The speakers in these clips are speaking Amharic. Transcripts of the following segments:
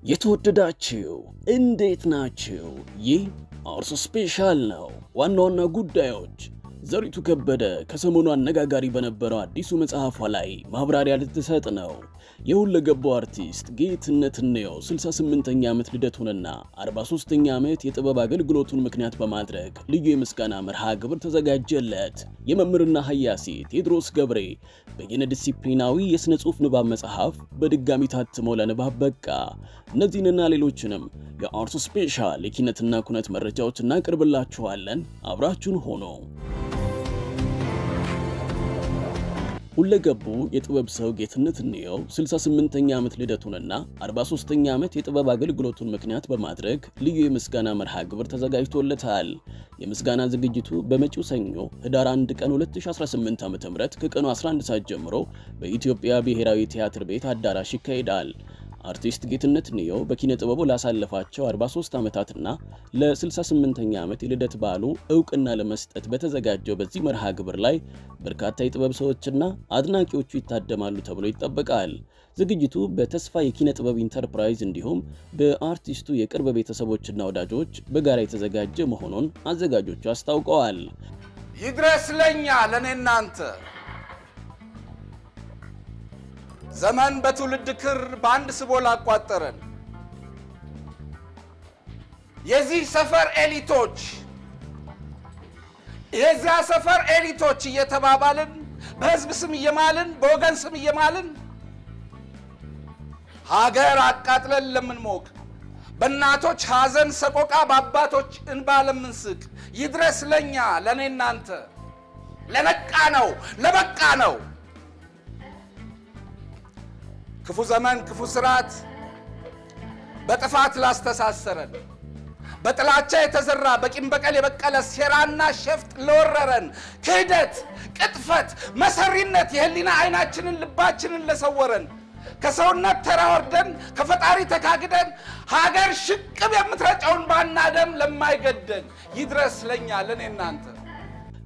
የተወደዳችሁ እንዴት ናችሁ? ይህ አርስ ስፔሻል ነው። ዋና ጉዳዮች ዘሪቱ ከበደ ከሰሞኑ አነጋጋሪ በነበረው አዲሱ መጽሐፏ ላይ ማብራሪያ ልትሰጥ ነው። የሁለገቡ አርቲስት ጌትነት እንየው 68ኛ ዓመት ልደቱንና 43ኛ ዓመት የጥበብ አገልግሎቱን ምክንያት በማድረግ ልዩ የምስጋና መርሃ ግብር ተዘጋጀለት። የመምህርና ሀያሲ ቴዎድሮስ ገብሬ በየነ ዲሲፕሊናዊ የሥነ ጽሑፍ ንባብ መጽሐፍ በድጋሚ ታትሞ ለንባብ በቃ። እነዚህንና ሌሎችንም የአርስ ስፔሻል የኪነትና ኩነት መረጃዎች እናቀርብላችኋለን። አብራችሁን ሆኖ ሁለገቡ የጥበብ ሰው ጌትነት እንየው 68ኛ ዓመት ልደቱንና 43ኛ ዓመት የጥበብ አገልግሎቱን ምክንያት በማድረግ ልዩ የምስጋና መርሃ ግብር ተዘጋጅቶለታል። የምስጋና ዝግጅቱ በመጪው ሰኞ ህዳር 1 ቀን 2018 ዓ.ም ከቀኑ 11 ሰዓት ጀምሮ በኢትዮጵያ ብሔራዊ ቲያትር ቤት አዳራሽ ይካሄዳል። አርቲስት ጌትነት እንየው በኪነ ጥበቡ ላሳለፋቸው 43 ዓመታትና ለ68ኛ ዓመት የልደት በዓሉ ዕውቅና ለመስጠት በተዘጋጀው በዚህ መርሃ ግብር ላይ በርካታ የጥበብ ሰዎችና አድናቂዎቹ ይታደማሉ ተብሎ ይጠበቃል። ዝግጅቱ በተስፋ የኪነ ጥበብ ኢንተርፕራይዝ እንዲሁም በአርቲስቱ የቅርብ ቤተሰቦችና ወዳጆች በጋራ የተዘጋጀ መሆኑን አዘጋጆቹ አስታውቀዋል። ይድረስ ለኛ ለኔናንተ ዘመን በትውልድ ክር ባንድ ስቦል አቋጠረን የዚህ ሰፈር ኤሊቶች እየተባባልን በህዝብ ስም እየማልን በወገን ስም እየማልን ሀገር አቃጥለን ለምንሞቅ በእናቶች ሐዘን ሰቆቃ በአባቶች እንባ ለምንስቅ ይድረስ ለኛ ለኔናንተ ለበቃ ነው ክፉ ዘመን ክፉ ስራት በጥፋት ላስተሳሰረን በጥላቻ የተዘራ በቂም በቀል የበቀለ ሴራና ሸፍጥ ለወረረን ክህደት ቅጥፈት መሰሪነት የህሊና አይናችንን ልባችንን ለሰወረን ከሰውነት ተራወርደን ከፈጣሪ ተካግደን ሀገር ሽቅብ የምትረጨውን ባናደም ለማይገደን ይድረስ ለኛ ለኔናንተ።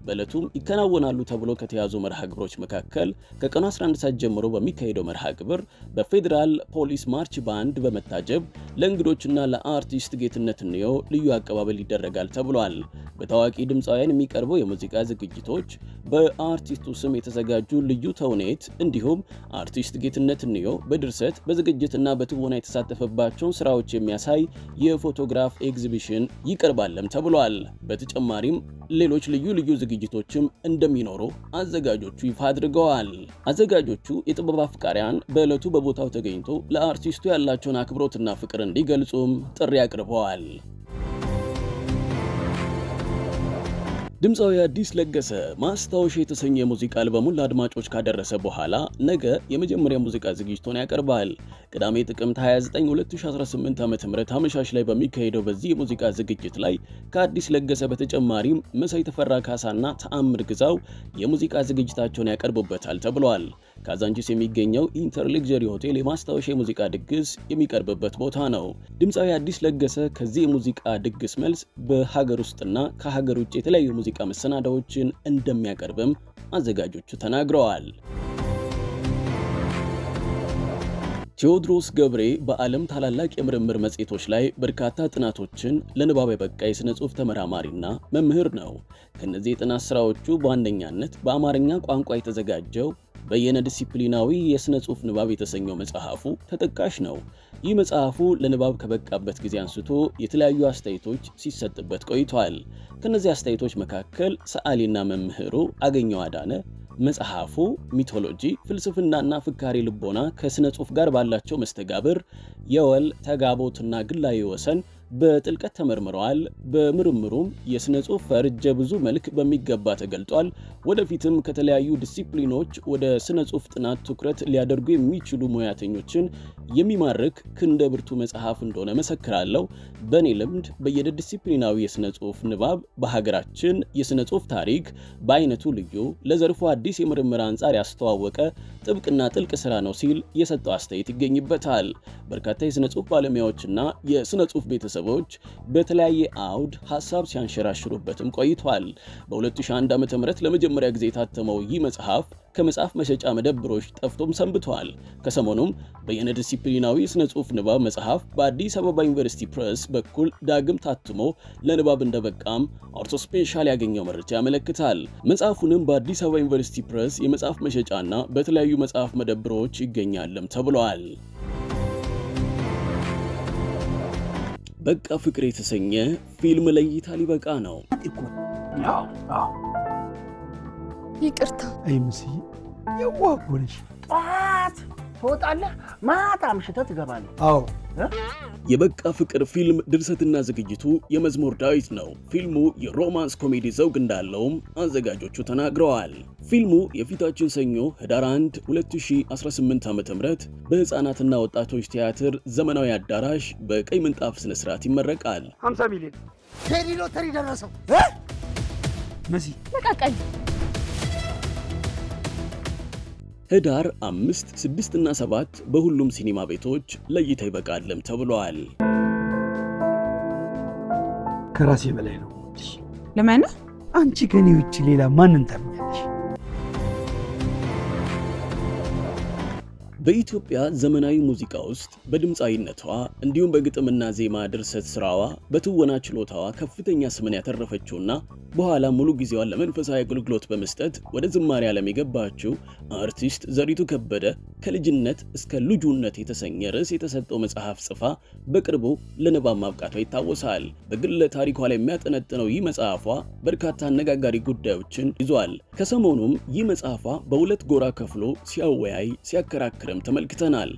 በለቱም ይከናወናሉ ተብሎ ከተያዙ መርሃ ግብሮች መካከል ከቀኑ 11 ሰዓት ጀምሮ በሚካሄደው መርሃ ግብር በፌደራል ፖሊስ ማርች ባንድ በመታጀብ ለእንግዶችና ለአርቲስት ጌትነት እንየው ልዩ አቀባበል ይደረጋል ተብሏል። በታዋቂ ድምፃውያን የሚቀርቡ የሙዚቃ ዝግጅቶች፣ በአርቲስቱ ስም የተዘጋጁ ልዩ ተውኔት እንዲሁም አርቲስት ጌትነት እንየው በድርሰት በዝግጅትና በትወና የተሳተፈባቸውን ስራዎች የሚያሳይ የፎቶግራፍ ኤግዚቢሽን ይቀርባልም ተብሏል። በተጨማሪም ሌሎች ልዩ ዝግጅቶችም እንደሚኖሩ አዘጋጆቹ ይፋ አድርገዋል። አዘጋጆቹ የጥበብ አፍቃሪያን በእለቱ በቦታው ተገኝቶ ለአርቲስቱ ያላቸውን አክብሮትና ፍቅር እንዲገልጹም ጥሪ አቅርበዋል። ድምፃዊ አዲስ ለገሰ ማስታወሻ የተሰኘ ሙዚቃ አልበሙን ለአድማጮች ካደረሰ በኋላ ነገ የመጀመሪያ ሙዚቃ ዝግጅቱን ያቀርባል። ቅዳሜ ጥቅምት 29 2018 ዓ.ም አመሻሽ ላይ በሚካሄደው በዚህ የሙዚቃ ዝግጅት ላይ ከአዲስ ለገሰ በተጨማሪም መሳይ ተፈራ ካሳና ተአምር ግዛው የሙዚቃ ዝግጅታቸውን ያቀርቡበታል ተብሏል። ካዛንቺስ የሚገኘው ኢንተር ሌክዠሪ ሆቴል የማስታወሻ የሙዚቃ ድግስ የሚቀርብበት ቦታ ነው። ድምፃዊ አዲስ ለገሰ ከዚህ የሙዚቃ ድግስ መልስ በሀገር ውስጥና ከሀገር ውጭ የተለያዩ ሙዚቃ መሰናዳዎችን እንደሚያቀርብም አዘጋጆቹ ተናግረዋል። ቴዎድሮስ ገብሬ በዓለም ታላላቅ የምርምር መጽሔቶች ላይ በርካታ ጥናቶችን ለንባብ የበቃ የሥነ ጽሑፍ ተመራማሪና መምህር ነው። ከነዚህ የጥናት ሥራዎቹ በዋነኛነት በአማርኛ ቋንቋ የተዘጋጀው በየነ ዲሲፕሊናዊ የሥነ ጽሑፍ ንባብ የተሰኘው መጽሐፉ ተጠቃሽ ነው። ይህ መጽሐፉ ለንባብ ከበቃበት ጊዜ አንስቶ የተለያዩ አስተያየቶች ሲሰጥበት ቆይቷል። ከነዚህ አስተያየቶች መካከል ሰዓሊና መምህሩ አገኘው አዳነ መጽሐፉ ሚቶሎጂ፣ ፍልስፍናና ፍካሬ ልቦና ከሥነ ጽሑፍ ጋር ባላቸው መስተጋብር የወል ተጋቦትና ግላዊ ወሰን በጥልቀት ተመርምረዋል። በምርምሩም የሥነ ጽሑፍ ፈርጀ ብዙ መልክ በሚገባ ተገልጧል። ወደፊትም ከተለያዩ ዲሲፕሊኖች ወደ ሥነ ጽሑፍ ጥናት ትኩረት ሊያደርጉ የሚችሉ ሙያተኞችን የሚማርክ ክንደ ብርቱ መጽሐፍ እንደሆነ መሰክራለሁ። በእኔ ልምድ በየነ ዲሲፕሊናዊ የሥነ ጽሑፍ ንባብ በሀገራችን የሥነ ጽሑፍ ታሪክ በአይነቱ ልዩ ለዘርፉ አዲስ የምርምር አንጻር ያስተዋወቀ ጥብቅና ጥልቅ ሥራ ነው ሲል የሰጠው አስተያየት ይገኝበታል። በርካታ የሥነ ጽሑፍ ባለሙያዎችና የሥነ ጽሑፍ ቤተሰቦች ግለሰቦች በተለያየ አውድ ሐሳብ ሲያንሸራሽሩበትም ቆይቷል። በ2001 ዓ.ም ለመጀመሪያ ጊዜ የታተመው ይህ መጽሐፍ ከመጽሐፍ መሸጫ መደብሮች ጠፍቶም ሰንብቷል። ከሰሞኑም በየነ ዲሲፕሊናዊ ስነ ጽሑፍ ንባብ መጽሐፍ በአዲስ አበባ ዩኒቨርሲቲ ፕሬስ በኩል ዳግም ታትሞ ለንባብ እንደበቃም አርቶ ስፔሻል ያገኘው መረጃ ያመለክታል። መጽሐፉንም በአዲስ አበባ ዩኒቨርሲቲ ፕሬስ የመጽሐፍ መሸጫና በተለያዩ መጽሐፍ መደብሮች ይገኛልም ተብሏል። በቃ ፍቅር የተሰኘ ፊልም ለእይታ ሊበቃ ነው። ይቅርታ አይምሲ የዋጎንሽ ጧት ትወጣለህ ማታ አምሽተህ ትገባለህ። አዎ የበቃ ፍቅር ፊልም ድርሰትና ዝግጅቱ የመዝሙር ዳዊት ነው። ፊልሙ የሮማንስ ኮሜዲ ዘውግ እንዳለውም አዘጋጆቹ ተናግረዋል። ፊልሙ የፊታችን ሰኞ ህዳር 1 2018 ዓ.ም በህፃናትና ወጣቶች ቲያትር ዘመናዊ አዳራሽ በቀይ ምንጣፍ ስነ ስርዓት ይመረቃል። 50 ሚሊዮን ቴዲ ሎተሪ ደረሰው። መሲ ለቃቀኝ ህዳር 5፣ 6 እና 7 በሁሉም ሲኒማ ቤቶች ለእይታ ይበቃልም ተብሏል። ከራሴ በላይ ነው። ለማን አንቺ ከኔ ውጪ ሌላ ማንን ታምኛለሽ? በኢትዮጵያ ዘመናዊ ሙዚቃ ውስጥ በድምጻዊነቷ እንዲሁም በግጥምና ዜማ ድርሰት ስራዋ በትወና ችሎታዋ ከፍተኛ ስምን ያተረፈችውና በኋላ ሙሉ ጊዜዋን ለመንፈሳዊ አገልግሎት በመስጠት ወደ ዝማሬ ዓለም የገባችው አርቲስት ዘሪቱ ከበደ ከልጅነት እስከ ልጁነት የተሰኘ ርዕስ የተሰጠው መጽሐፍ ጽፋ በቅርቡ ለንባብ ማብቃቷ ይታወሳል። በግለ ታሪኳ ላይ የሚያጠነጥነው ይህ መጽሐፏ በርካታ አነጋጋሪ ጉዳዮችን ይዟል። ከሰሞኑም ይህ መጽሐፏ በሁለት ጎራ ከፍሎ ሲያወያይ ሲያከራክርም ተመልክተናል።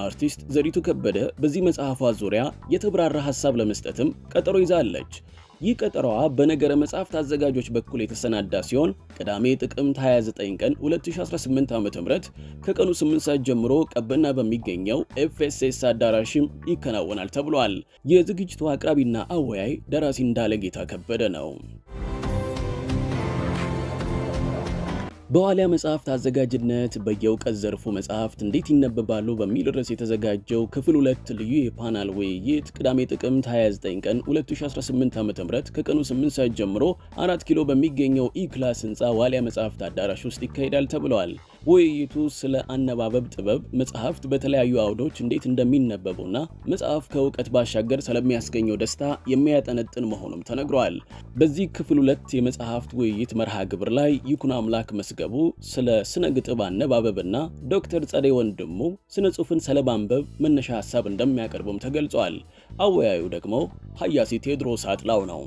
አርቲስት ዘሪቱ ከበደ በዚህ መጽሐፏ ዙሪያ የተብራራ ሐሳብ ለመስጠትም ቀጠሮ ይዛለች። ይህ ቀጠሮዋ በነገረ መጽሐፍት አዘጋጆች በኩል የተሰናዳ ሲሆን ቅዳሜ ጥቅምት 29 ቀን 2018 ዓ.ም ከቀኑ 8 ሰዓት ጀምሮ ቀበና በሚገኘው ኤፍኤስኤስ አዳራሽም ይከናወናል ተብሏል። የዝግጅቱ አቅራቢና አወያይ ደራሲ እንዳለጌታ ከበደ ነው። በዋሊያ መጽሐፍት አዘጋጅነት በየእውቀት ዘርፉ መጽሐፍት እንዴት ይነበባሉ በሚል ርዕስ የተዘጋጀው ክፍል 2 ልዩ የፓናል ውይይት ቅዳሜ ጥቅምት 29 ቀን 2018 ዓ.ም ከቀኑ 8 ሰዓት ጀምሮ 4 ኪሎ በሚገኘው ኢክላስ ህንፃ ዋሊያ መጽሐፍት አዳራሽ ውስጥ ይካሄዳል ተብሏል። ውይይቱ ስለ አነባበብ ጥበብ፣ መጽሐፍት በተለያዩ አውዶች እንዴት እንደሚነበቡና መጽሐፍ ከእውቀት ባሻገር ስለሚያስገኘው ደስታ የሚያጠነጥን መሆኑም ተነግሯል። በዚህ ክፍል 2 የመጽሐፍት ውይይት መርሃ ግብር ላይ ይኩኖ አምላክ መስገቡ ስለ ስነ ግጥም አነባበብና ዶክተር ጸደይ ወንድሙ ስነ ጽሑፍን ስለማንበብ መነሻ ሐሳብ እንደሚያቀርቡም ተገልጿል። አወያዩ ደግሞ ሀያሲ ቴዎድሮስ አጥላው ነው።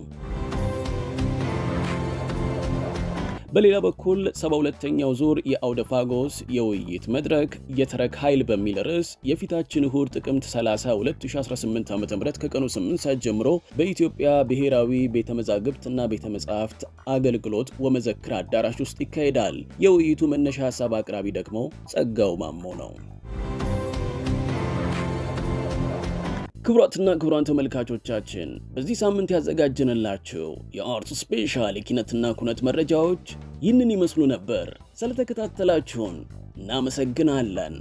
በሌላ በኩል 72ኛው ዙር የአውደፋጎስ የውይይት መድረክ የተረክ ኃይል በሚል ርዕስ የፊታችን እሁድ ጥቅምት 30 2018 ዓ.ም ከቀኑ 8 ሰዓት ጀምሮ በኢትዮጵያ ብሔራዊ ቤተ መዛግብትና ቤተ መጻሕፍት አገልግሎት ወመዘክር አዳራሽ ውስጥ ይካሄዳል። የውይይቱ መነሻ ሐሳብ አቅራቢ ደግሞ ጸጋው ማሞ ነው። ክቡራትና ክቡራን ተመልካቾቻችን በዚህ ሳምንት ያዘጋጀንላችሁ የአርት ስፔሻል የኪነትና ኩነት መረጃዎች ይህንን ይመስሉ ነበር። ስለተከታተላችሁን እናመሰግናለን።